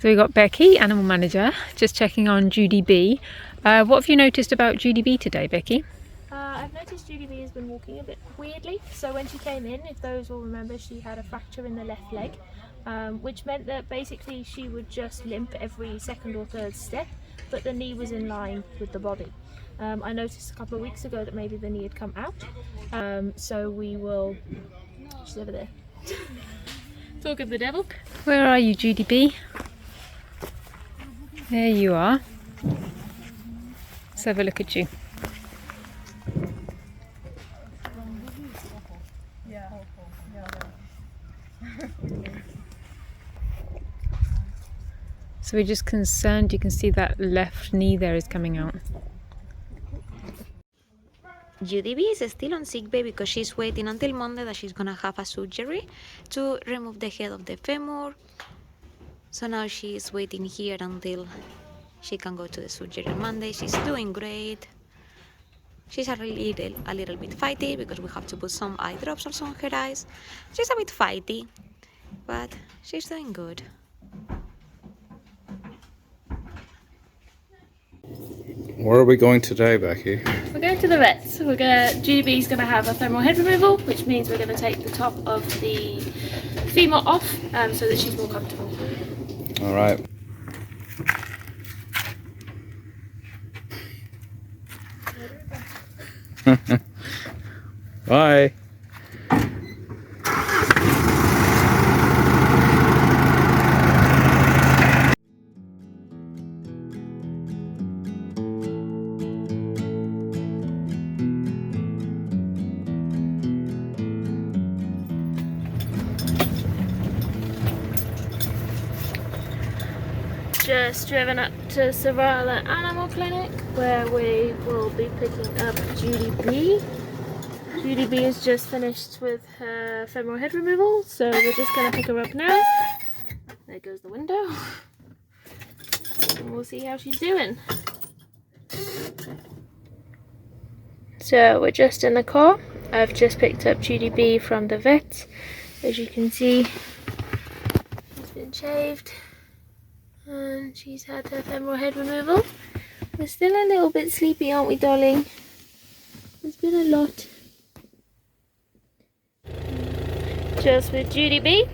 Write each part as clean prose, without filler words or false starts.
So we got Becky, animal manager, just checking on Judi Bee. What have you noticed about Judi Bee today, Becky? I've noticed Judy B has been walking a bit weirdly. So when she came in, if those will remember, she had a fracture in the left leg, which meant that basically she would just limp every second or third step, but the knee was in line with the body. I noticed a couple of weeks ago that maybe the knee had come out. So we will... She's over there. Talk of the devil. Where are you, Judi Bee? There you are. Let's have a look at you. So we're just concerned, you can see that left knee there is coming out. Judy B is still on sick bay because she's waiting until Monday that she's gonna have a surgery to remove the head of the femur. So now she's waiting here until she can go to the surgery on Monday. She's doing great. She's a little bit fighty because we have to put some eye drops also on her eyes. She's a bit fighty, but she's doing good. Where are we going today, Becky? We're going to the vets. Judy B's gonna have a femoral head removal, which means we're gonna take the top of the femur off, so that she's more comfortable. All right. Bye. Just driven up to Socializing Animal Clinic, where we will be picking up Judy B. Judy B has just finished with her femoral head removal, so we're just going to pick her up now. There goes the window. And we'll see how she's doing. So we're just in the car. I've just picked up Judy B from the vet. As you can see, she's been shaved. And she's had her femoral head removal. We're still a little bit sleepy, aren't we, darling? There's been a lot. Just with Judy B.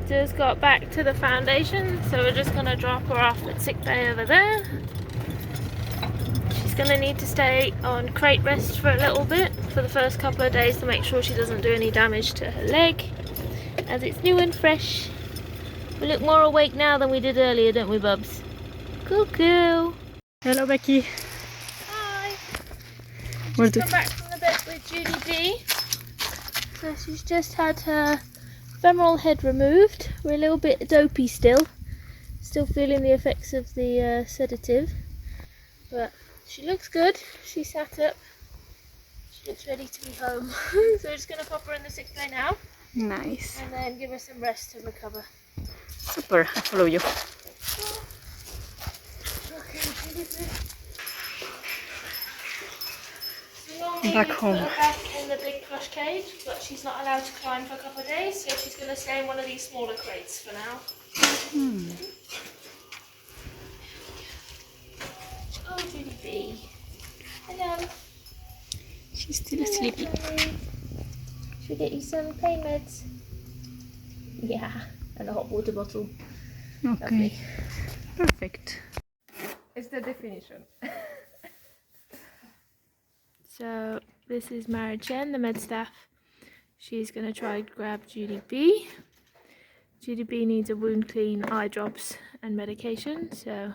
Just got back to the foundation, so we're just going to drop her off at sick bay over there. She's going to need to stay on crate rest for a little bit for the first couple of days to make sure she doesn't do any damage to her leg, as it's new and fresh. We look more awake now than we did earlier, don't we, Bubs? Cuckoo! Hello, Becky. Hi! Where's Just come back from the vet with Judy B. So she's just had her femoral head removed. We're a little bit dopey still. Still feeling the effects of the sedative. But she looks good. She sat up. She looks ready to be home. So we're just going to pop her in the sick bay now. Nice. And then give her some rest to recover. Super, I follow you. Back home. Put her back in the big plush cage, but she's not allowed to climb for a couple of days, so she's going to stay in one of these smaller crates for now. Oh, Judy B. Hello. She's still sleepy. Should we get you some pain meds? Yeah, and a hot water bottle. Okay. Lovely. Perfect. It's the definition. So this is Mara Chen, the med staff. She's going to try to grab Judy B. Judy B needs a wound clean, eye drops and medication. So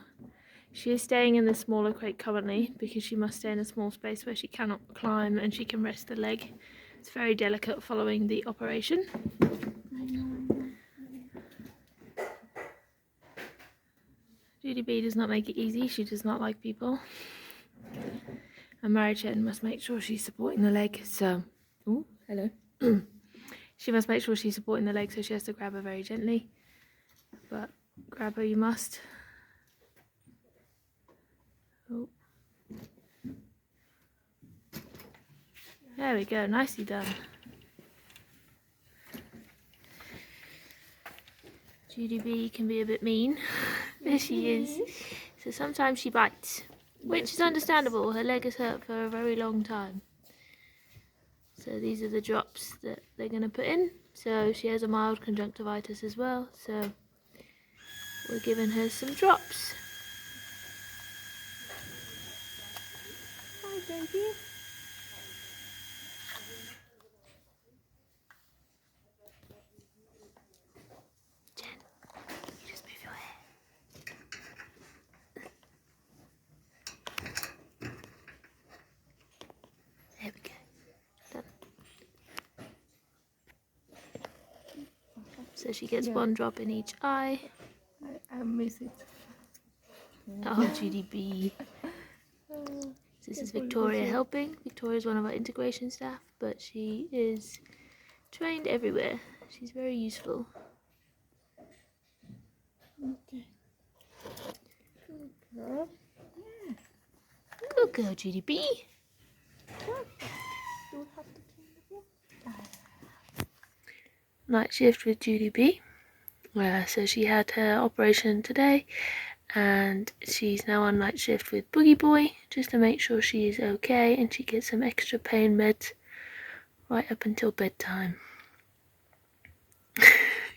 she is staying in the smaller crate currently because she must stay in a small space where she cannot climb and she can rest the leg. It's very delicate following the operation. Judy B does not make it easy. She does not like people. And Mary Chen must make sure she's supporting the leg, so... Oh, hello. She must make sure she's supporting the leg, so she has to grab her very gently. But grab her you must. Oh. There we go, nicely done. Judy B can be a bit mean. There she is. So sometimes she bites, which is understandable. Her leg is hurt for a very long time. So these are the drops that they're going to put in. So she has a mild conjunctivitis as well. So we're giving her some drops. Hi, baby. Jen, you just move your hair. There we go. Done. So she gets one drop in each eye. I miss it. Oh, Judy B. This is Victoria helping. Victoria is one of our integration staff, but she is trained everywhere. She's very useful. Okay. Good girl. Good girl, Judy B. Do we have to clean the floor? Night shift with Judy B. So she had her operation today, and she's now on night shift with Boogie Boy just to make sure she is okay, and she gets some extra pain meds right up until bedtime.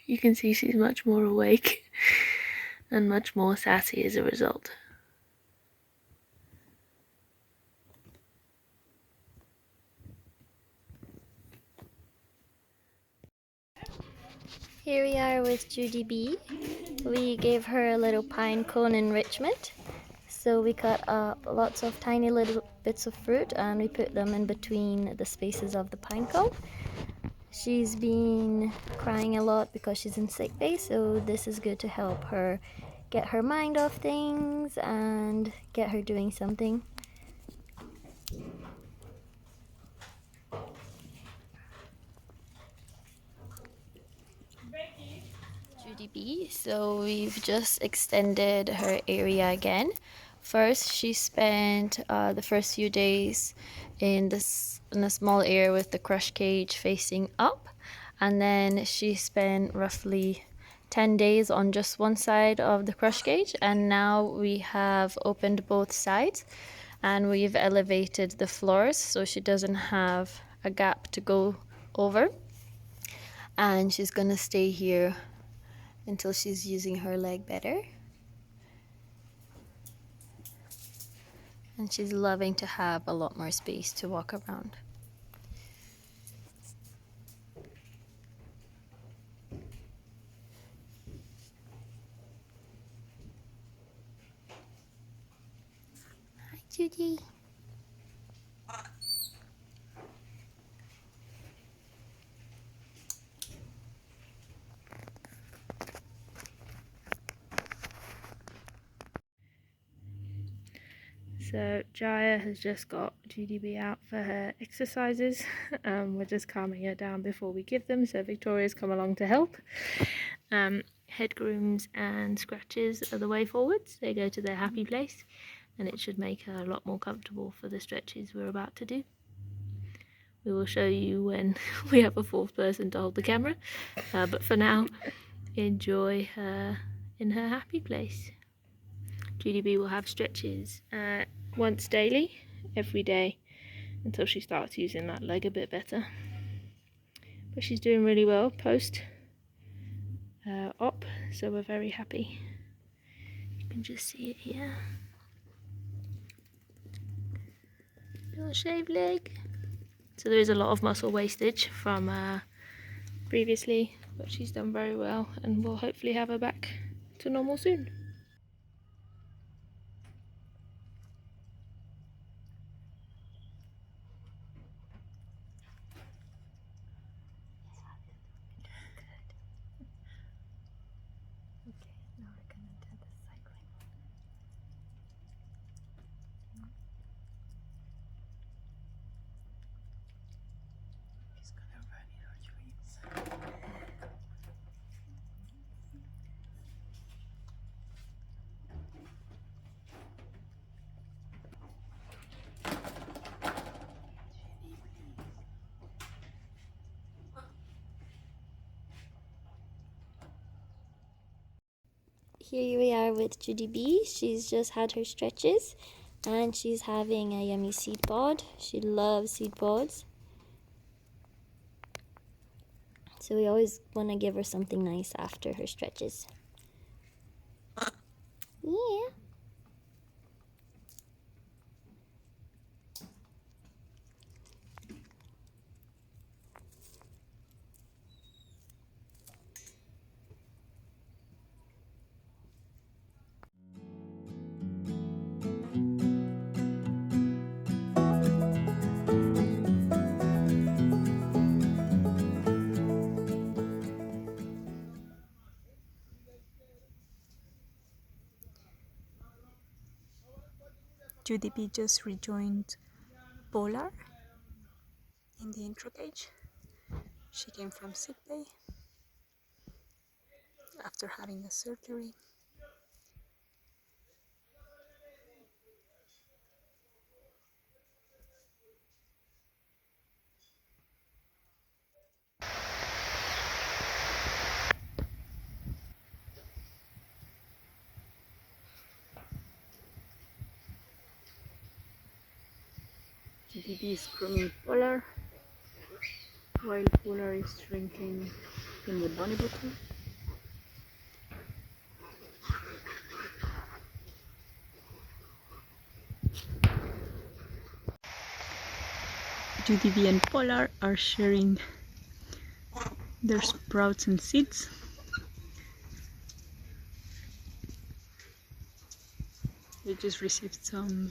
You can see she's much more awake and much more sassy as a result. Here we are with Judy B. We gave her a little pine cone enrichment. So we cut up lots of tiny little bits of fruit and we put them in between the spaces of the pine cone. She's been crying a lot because she's in sick bay, so this is good to help her get her mind off things and get her doing something. Judy B. So we've just extended her area again. First, she spent the first few days in a small area with the crush cage facing up, and then she spent roughly 10 days on just one side of the crush cage, and now we have opened both sides and we've elevated the floors so she doesn't have a gap to go over, and she's gonna stay here until she's using her leg better. And she's loving to have a lot more space to walk around. Hi, Judy. So Jaya has just got Judy B out for her exercises. We're just calming her down before we give them, so Victoria's come along to help. Head grooms and scratches are the way forwards. They go to their happy place, and it should make her a lot more comfortable for the stretches we're about to do. We will show you when we have a fourth person to hold the camera, but for now, enjoy her in her happy place. Judy B will have stretches once daily, every day, until she starts using that leg a bit better. But she's doing really well post op, so we're very happy. You can just see it here. Little shaved leg. So there is a lot of muscle wastage from previously, but she's done very well, and we'll hopefully have her back to normal soon. Here we are with Judy B. She's just had her stretches and she's having a yummy seed pod. She loves seed pods. So we always want to give her something nice after her stretches. Yeah. Judi Bee just rejoined Polar in the intro cage. She came from sick bay after having a surgery. Judi Bee is grooming Polar while Polar is drinking in the bunny bottle. Judi Bee and Polar are sharing their sprouts and seeds. They just received some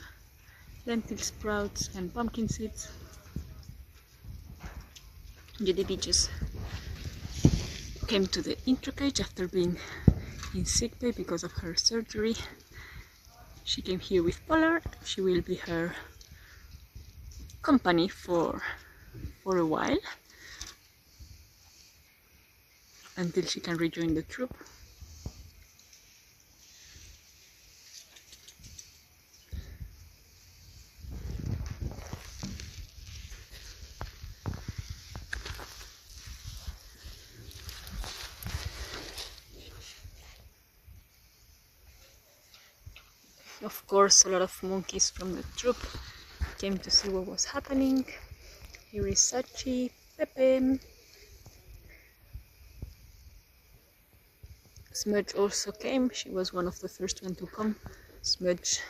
lentil sprouts and pumpkin seeds. Judi Bee just came to the intro cage after being in sick bay because of her surgery. She came here with Polar. She will be her company for a while until she can rejoin the troop. Of course, a lot of monkeys from the troop came to see what was happening. Here is Sachi, Pepe. Smudge also came. She was one of the first one to come. Smudge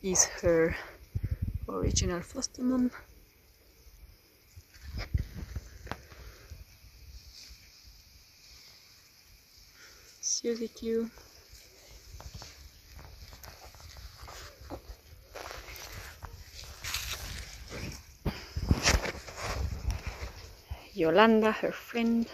is her original foster mom. Susie Q. Yolanda, her friend.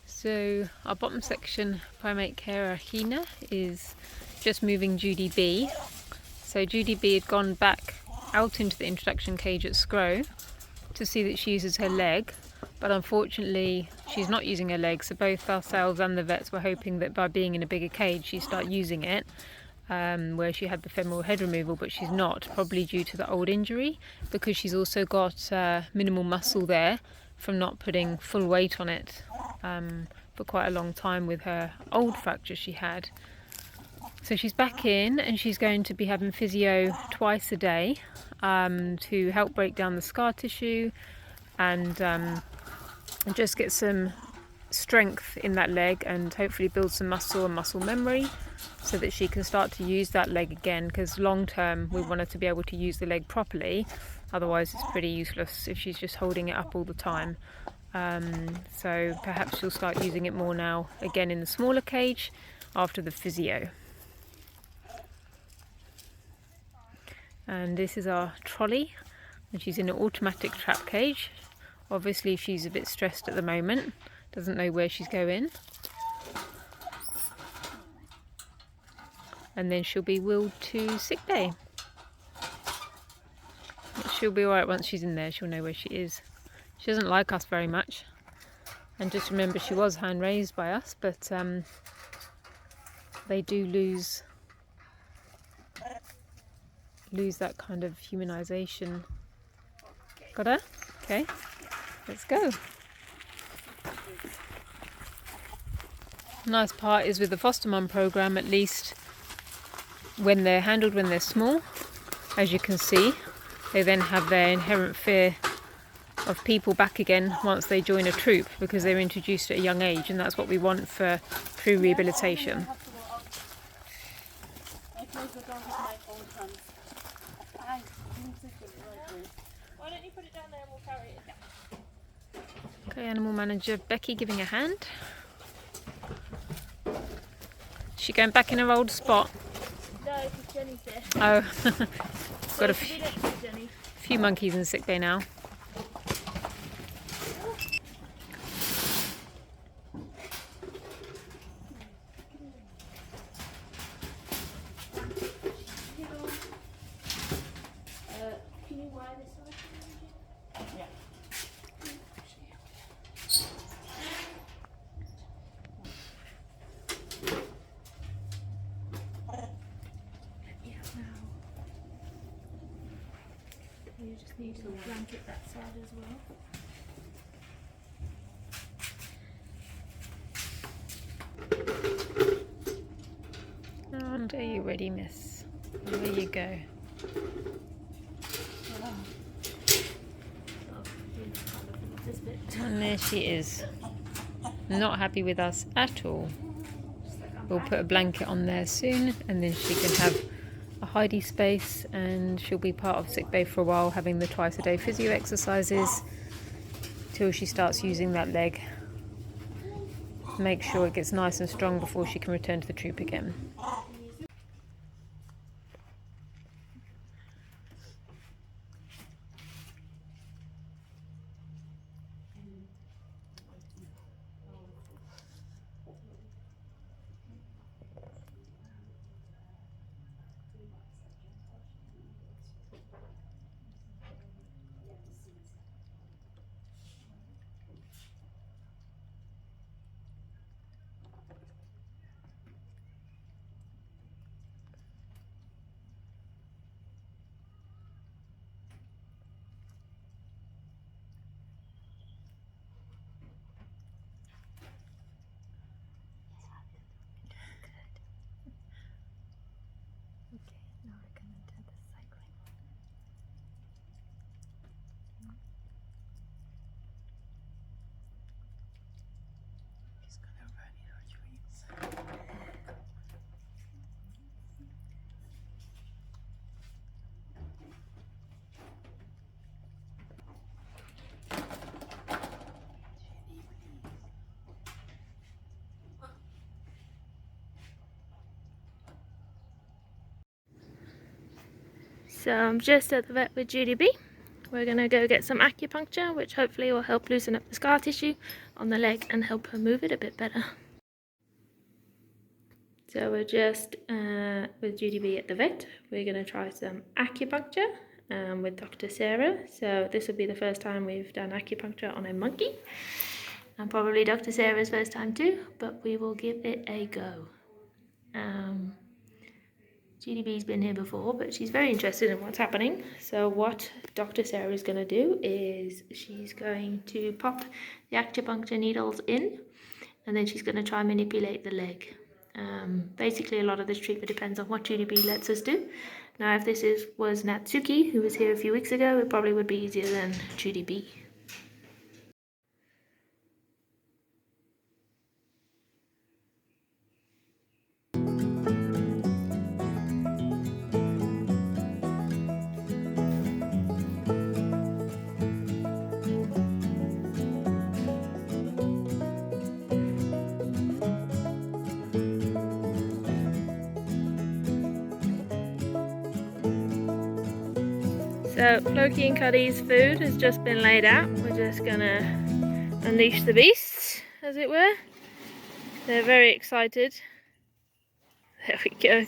So our bottom section primate carer Hina is just moving Judi Bee. So Judi Bee had gone back out into the introduction cage at Scrow to see that she uses her leg, but unfortunately she's not using her leg, so both ourselves and the vets were hoping that by being in a bigger cage she'd start using it, where she had the femoral head removal, but she's not, probably due to the old injury, because she's also got minimal muscle there from not putting full weight on it for quite a long time with her old fracture she had. So she's back in and she's going to be having physio twice a day to help break down the scar tissue and just get some strength in that leg and hopefully build some muscle and muscle memory so that she can start to use that leg again, because long term we want her to be able to use the leg properly, otherwise it's pretty useless if she's just holding it up all the time. So perhaps she'll start using it more now again in the smaller cage after the physio. And this is our trolley, and she's in an automatic trap cage. Obviously she's a bit stressed at the moment, doesn't know where she's going. And then she'll be wheeled to sick bay. She'll be alright once she's in there, she'll know where she is. She doesn't like us very much. And just remember, she was hand raised by us, but they do lose that kind of humanization. Got her? Okay, let's go. Nice part is with the foster mum program, at least when they're handled when they're small, as you can see, they then have their inherent fear of people back again once they join a troop, because they're introduced at a young age, and that's what we want for true rehabilitation. Why don't you put it down there and we'll carry it down? Okay, animal manager Becky giving a hand. Is she going back in her old spot? No, because Jenny's there. Oh, got a Be next to Jenny. few monkeys in sick bay now. Can you wire this side? Yeah. You just need to blanket that side as well. And are you ready, miss? There you go. This bit. And there she is. Not happy with us at all. We'll put a blanket on there soon, and then she can have a hidey space, and she'll be part of sick bay for a while, having the twice a day physio exercises till she starts using that leg. Make sure it gets nice and strong before she can return to the troop again. So I'm just at the vet with Judy B. We're going to go get some acupuncture, which hopefully will help loosen up the scar tissue on the leg and help her move it a bit better. So we're just with Judy B at the vet. We're going to try some acupuncture with Dr. Sarah. So this will be the first time we've done acupuncture on a monkey, and probably Dr. Sarah's first time too, but we will give it a go. Judy B's been here before, but she's very interested in what's happening. So what Dr. Sarah is going to do is she's going to pop the acupuncture needles in, and then she's going to try and manipulate the leg. Basically, a lot of this treatment depends on what Judy B lets us do. Now, if this was Natsuki, who was here a few weeks ago, it probably would be easier than Judy B. So Floki and Cuddy's food has just been laid out. We're just gonna unleash the beasts, as it were. They're very excited. There we go.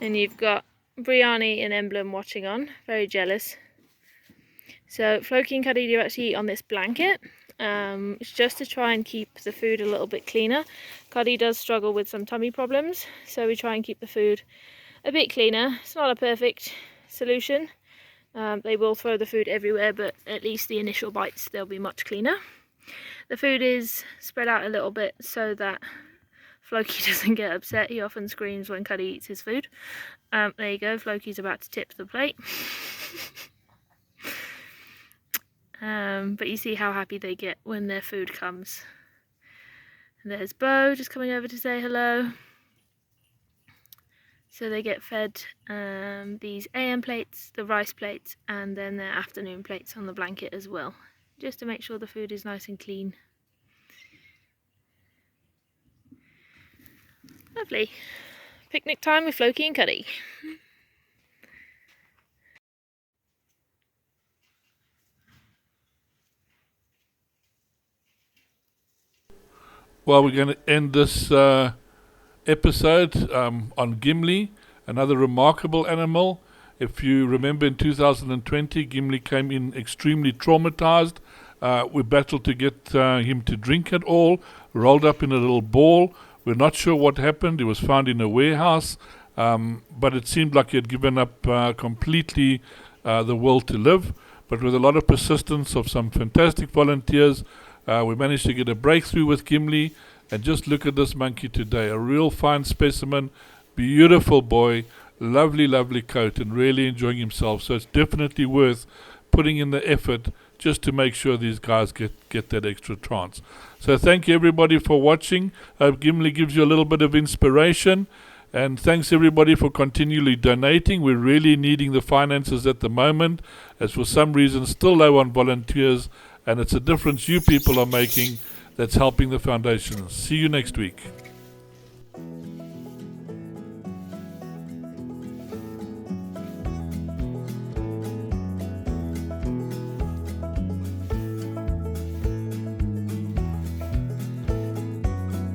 And you've got Brianni and Emblem watching on, very jealous. So Floki and Cuddy do actually eat on this blanket. It's just to try and keep the food a little bit cleaner. Cuddy does struggle with some tummy problems, so we try and keep the food a bit cleaner. It's not a perfect solution. They will throw the food everywhere, but at least the initial bites, they'll be much cleaner. The food is spread out a little bit so that Floki doesn't get upset. He often screams when Cuddy eats his food. There you go, Floki's about to tip the plate. But you see how happy they get when their food comes. And there's Bo just coming over to say hello. So they get fed these AM plates, the rice plates, and then their afternoon plates on the blanket as well, just to make sure the food is nice and clean. Lovely. Picnic time with Floki and Cuddy. Well, we're going to end this episode on Gimli, another remarkable animal. If you remember, in 2020, Gimli came in extremely traumatized. We battled to get him to drink at all, rolled up in a little ball. We're not sure what happened. He was found in a warehouse, but it seemed like he had given up completely the will to live. But with a lot of persistence of some fantastic volunteers, we managed to get a breakthrough with Gimli. And just look at this monkey today, a real fine specimen, beautiful boy, lovely, lovely coat, and really enjoying himself. So it's definitely worth putting in the effort just to make sure these guys get that extra chance. So thank you everybody for watching. I hope Gimli gives you a little bit of inspiration. And thanks everybody for continually donating. We're really needing the finances at the moment, as for some reason still low on volunteers, and it's a difference you people are making that's helping the foundation. See you next week.